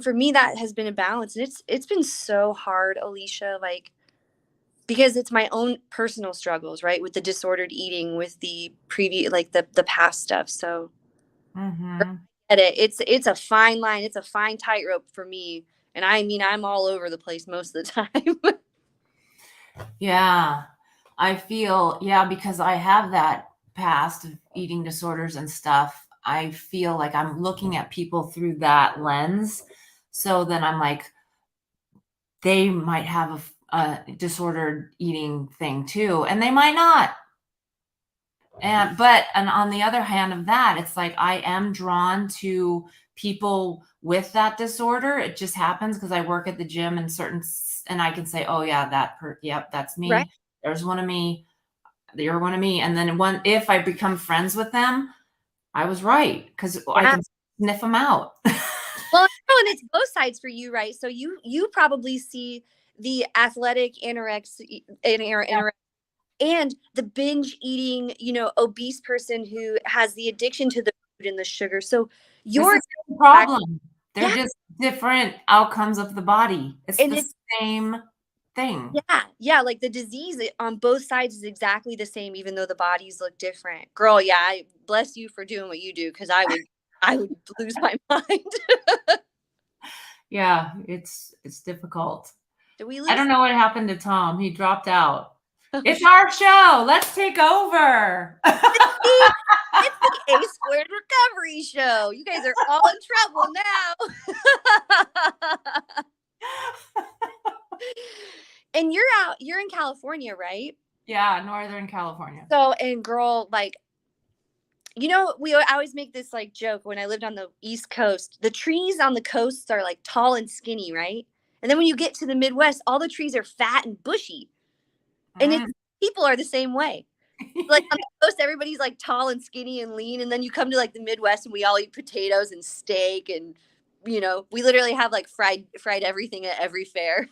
for me, that has been a balance. And it's been so hard, Alicia, like, because it's my own personal struggles, right? With the disordered eating, with the previous, like the past stuff. So Mm-hmm. get it. It's a fine line. It's a fine tightrope for me. And I mean, I'm all over the place most of the time. Yeah. I feel, because I have that past of eating disorders and stuff. I feel like I'm looking at people through that lens. So then I'm like, they might have a disordered eating thing too, and they might not. And on the other hand of that, it's like I am drawn to people with that disorder. It just happens because I work at the gym and I can say, oh yeah, yep, that's me. Right. There's one of me. You're one of me. And then if I become friends with them, I was right because I can sniff them out. Well, no, and it's both sides for you, right? So you probably see the athletic anorexia and the binge eating, obese person who has the addiction to the food and the sugar. So your problem. They're just different outcomes of the body. It's the same thing. Yeah. Like the disease on both sides is exactly the same, even though the bodies look different. Girl, yeah, I bless you for doing what you do, because I would lose my mind. Yeah, it's difficult. Did we lose? I don't know what happened to Tom. He dropped out. It's our show. Let's take over. It's the A Squared Recovery Show. You guys are all in trouble now. And you're in California, right? Yeah, Northern California. So, and girl, like, I always make this like joke when I lived on the East Coast. The trees on the coasts are like tall and skinny, right? And then when you get to the Midwest, all the trees are fat and bushy. And people are the same way. Like on the coast, everybody's like tall and skinny and lean. And then you come to like the Midwest and we all eat potatoes and steak. And, we literally have like fried everything at every fair.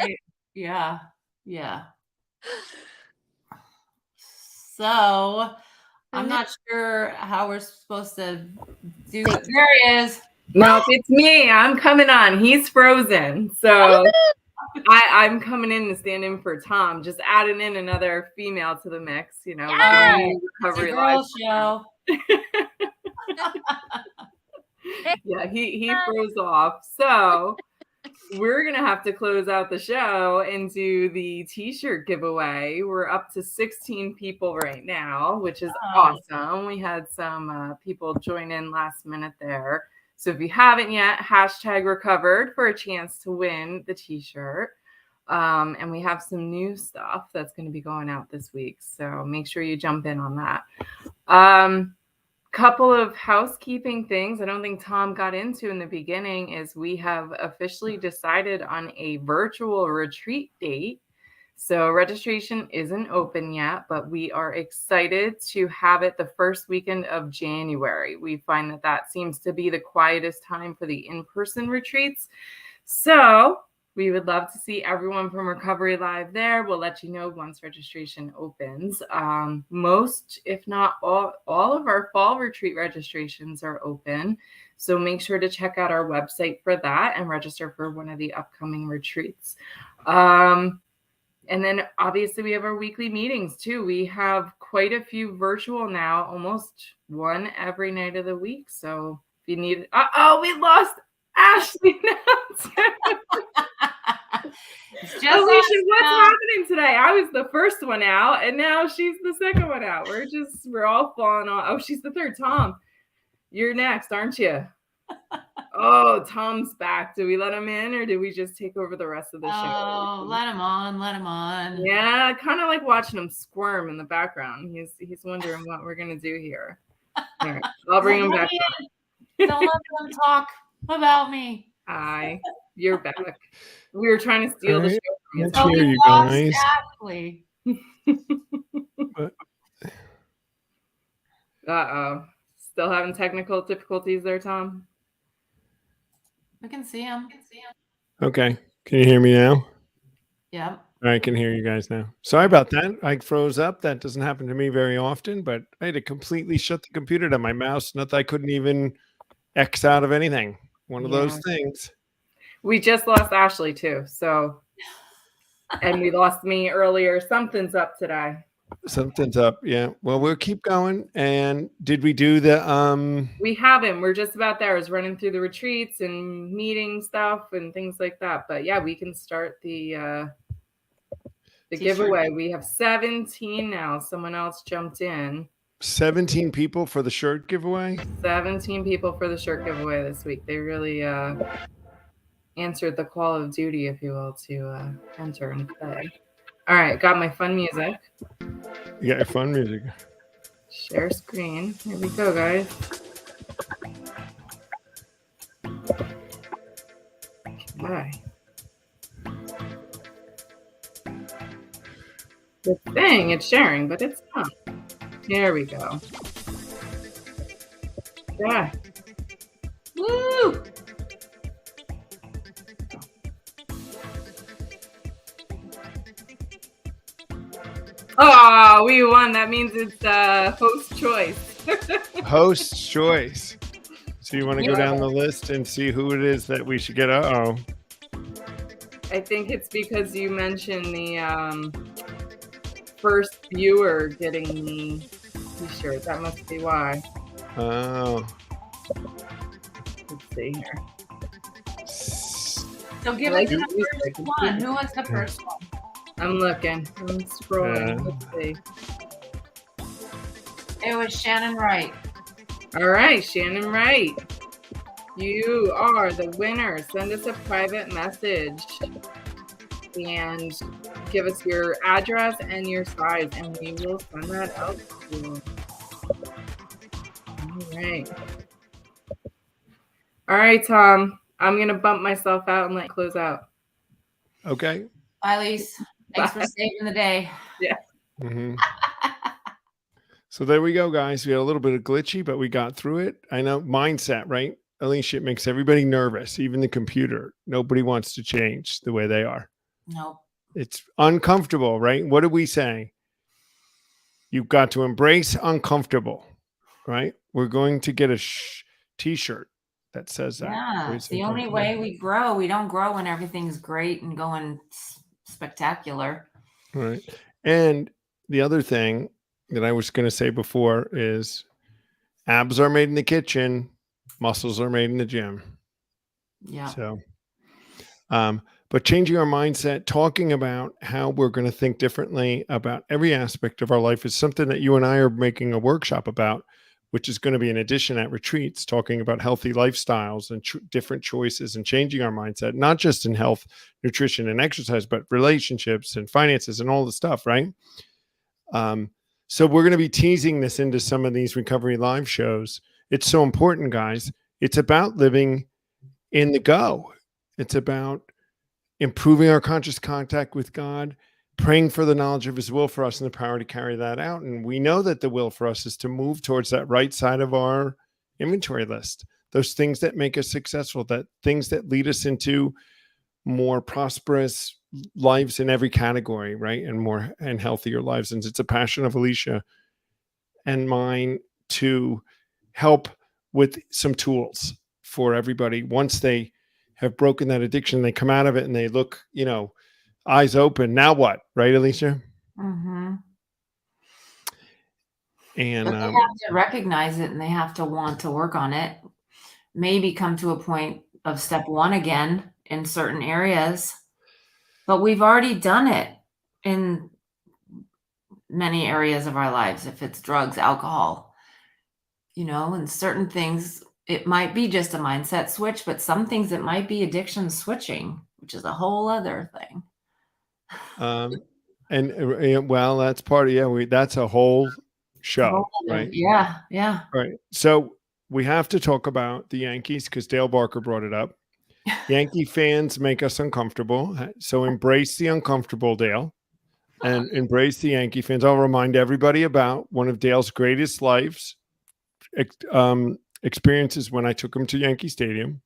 Right. Yeah. Yeah. So I'm not sure how we're supposed to do it. There he is. No, it's me. I'm coming on. He's frozen. So I'm coming in to stand in for Tom, just adding in another female to the mix, recovery life show. Yeah, he froze off. So we're going to have to close out the show and do the t-shirt giveaway. We're up to 16 people right now, which is awesome. We had some people join in last minute there. So if you haven't yet, #recovered for a chance to win the t-shirt. And we have some new stuff that's going to be going out this week. So make sure you jump in on that. Couple of housekeeping things I don't think Tom got into in the beginning is we have officially decided on a virtual retreat date. So registration isn't open yet, but we are excited to have it the first weekend of January. We find that seems to be the quietest time for the in-person retreats. So we would love to see everyone from Recovery Live there. We'll let you know once registration opens. Most, if not all of our fall retreat registrations are open. So make sure to check out our website for that and register for one of the upcoming retreats. And then obviously we have our weekly meetings too. We have quite a few virtual now, almost one every night of the week. So if you need, we lost Ashley now. Alicia, what's happening today? I was the first one out, and now she's the second one out. We're all falling off. Oh, she's the third. Tom, you're next, aren't you? Oh, Tom's back. Do we let him in, or do we just take over the rest of the show? Oh, let him on. Yeah, kind of like watching him squirm in the background. He's wondering what we're gonna do here. All right, I'll bring him back. Don't let them talk about me. Hi, you're back. We were trying to steal the show from you. Let's hear you guys. Exactly. Uh-oh. Still having technical difficulties there, Tom? We can see him. Okay. Can you hear me now? Yeah. I can hear you guys now. Sorry about that. I froze up. That doesn't happen to me very often, but I had to completely shut the computer to my mouse. Not that I couldn't even X out of anything. One of those things. We just lost Ashley too. So, and we lost me earlier. Something's up today. Something's up. Yeah. Well, we'll keep going. And did we do the We haven't. We're just about there. I was running through the retreats and meeting stuff and things like that. But yeah, we can start the giveaway. We have 17 now. Someone else jumped in. 17 people for the shirt giveaway? 17 people for the shirt giveaway this week. They really answered the call of duty, if you will, to enter and play. All right, got my fun music. You got your fun music. Share screen. Here we go, guys. Okay. It's saying it's sharing, but it's not. Here we go. Yeah. Woo! Oh, we won. That means it's host choice. Host's choice. So you want to go down the list and see who it is that we should get? Uh-oh. I think it's because you mentioned the first viewer getting the t-shirt. That must be why. Oh. Let's see here. So give us the first one. Who was the first one? I'm looking. I'm scrolling. Let's see. It was Shannon Wright. All right, Shannon Wright. You are the winner. Send us a private message and give us your address and your size, and we will send that out to you. All right. All right, Tom. I'm going to bump myself out and let you close out. Okay. Bye, Lise. Thanks for saving the day. Yeah. Mm-hmm. So there we go, guys. We had a little bit of glitchy, but we got through it. I know mindset, right? Alicia, it makes everybody nervous, even the computer. Nobody wants to change the way they are. Nope. It's uncomfortable, right? What do we say? You've got to embrace uncomfortable, right? We're going to get a t-shirt that says that. Yeah, it's the only way we grow. We don't grow when everything's great and going spectacular. Right. And the other thing that I was going to say before is abs are made in the kitchen, muscles are made in the gym. Yeah. So, but changing our mindset, talking about how we're going to think differently about every aspect of our life is something that you and I are making a workshop about, which is going to be an addition at retreats, talking about healthy lifestyles and different choices and changing our mindset, not just in health, nutrition, and exercise, but relationships and finances and all the stuff, right? So we're going to be teasing this into some of these recovery live shows. It's so important, guys. It's about living in the go. It's about improving our conscious contact with God, praying for the knowledge of his will for us and the power to carry that out. And we know that the will for us is to move towards that right side of our inventory list, those things that make us successful, that things that lead us into more prosperous lives in every category, right? And healthier lives. And it's a passion of Alicea and mine to help with some tools for everybody. Once they have broken that addiction, they come out of it and they look, eyes open. Now what? Right, Alicea? Mm-hmm. And but they have to recognize it and they have to want to work on it. Maybe come to a point of step one again in certain areas. But we've already done it in many areas of our lives. If it's drugs, alcohol, and certain things, it might be just a mindset switch, but some things it might be addiction switching, which is a whole other thing. Well, that's part of, that's a whole show, right? Yeah. Yeah. Right. So we have to talk about the Yankees because Dale Barker brought it up. Yankee fans make us uncomfortable. So embrace the uncomfortable, Dale, and embrace the Yankee fans. I'll remind everybody about one of Dale's greatest life's experiences when I took him to Yankee Stadium.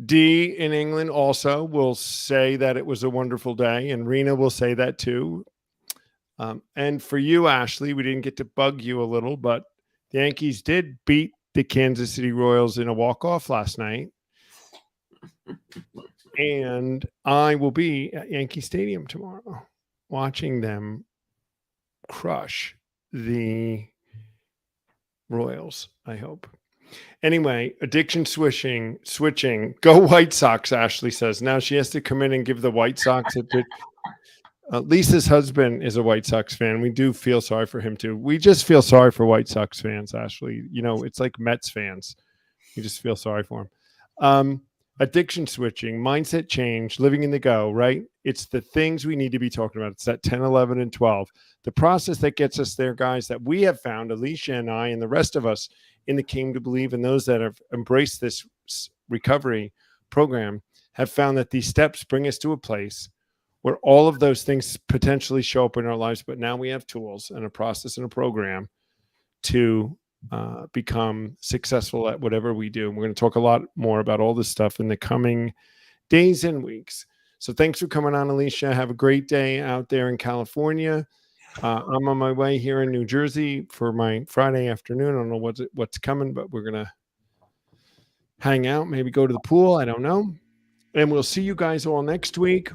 Dee in England also will say that it was a wonderful day, and Rena will say that too. And for you, Ashley, we didn't get to bug you a little, but the Yankees did beat the Kansas City Royals in a walk-off last night. And I will be at Yankee Stadium tomorrow watching them crush the Royals, I hope. Anyway, addiction switching. Go White Sox, Ashley says. Now she has to come in and give the White Sox a bit. Lisa's husband is a White Sox fan. We do feel sorry for him too. We just feel sorry for White Sox fans, Ashley. You know, it's like Mets fans. You just feel sorry for them. Addiction switching, mindset change, living in the go, right? It's the things we need to be talking about. It's that 10, 11, and 12. The process that gets us there, guys, that we have found, Alicea and I and the rest of us in the Came to Believe and those that have embraced this recovery program have found that these steps bring us to a place where all of those things potentially show up in our lives. But now we have tools and a process and a program to become successful at whatever we do. And we're going to talk a lot more about all this stuff in the coming days and weeks. So thanks for coming on, Alicea. Have a great day out there in California. I'm on my way here in New Jersey for my Friday afternoon. I don't know what's coming, but we're going to hang out, maybe go to the pool. I don't know. And we'll see you guys all next week.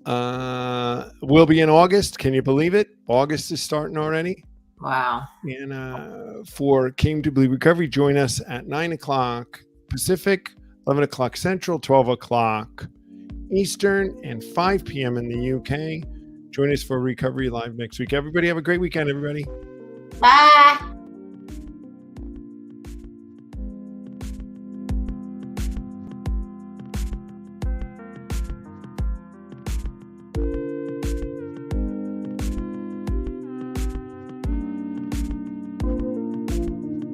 We'll be in August. Can you believe it? August is starting already. Wow. And for Came to Believe Recovery, join us at 9 o'clock Pacific, 11 o'clock Central, 12 o'clock Eastern, and 5 p.m. in the UK. Join us for Recovery Live next week. Everybody have a great weekend, everybody. Bye.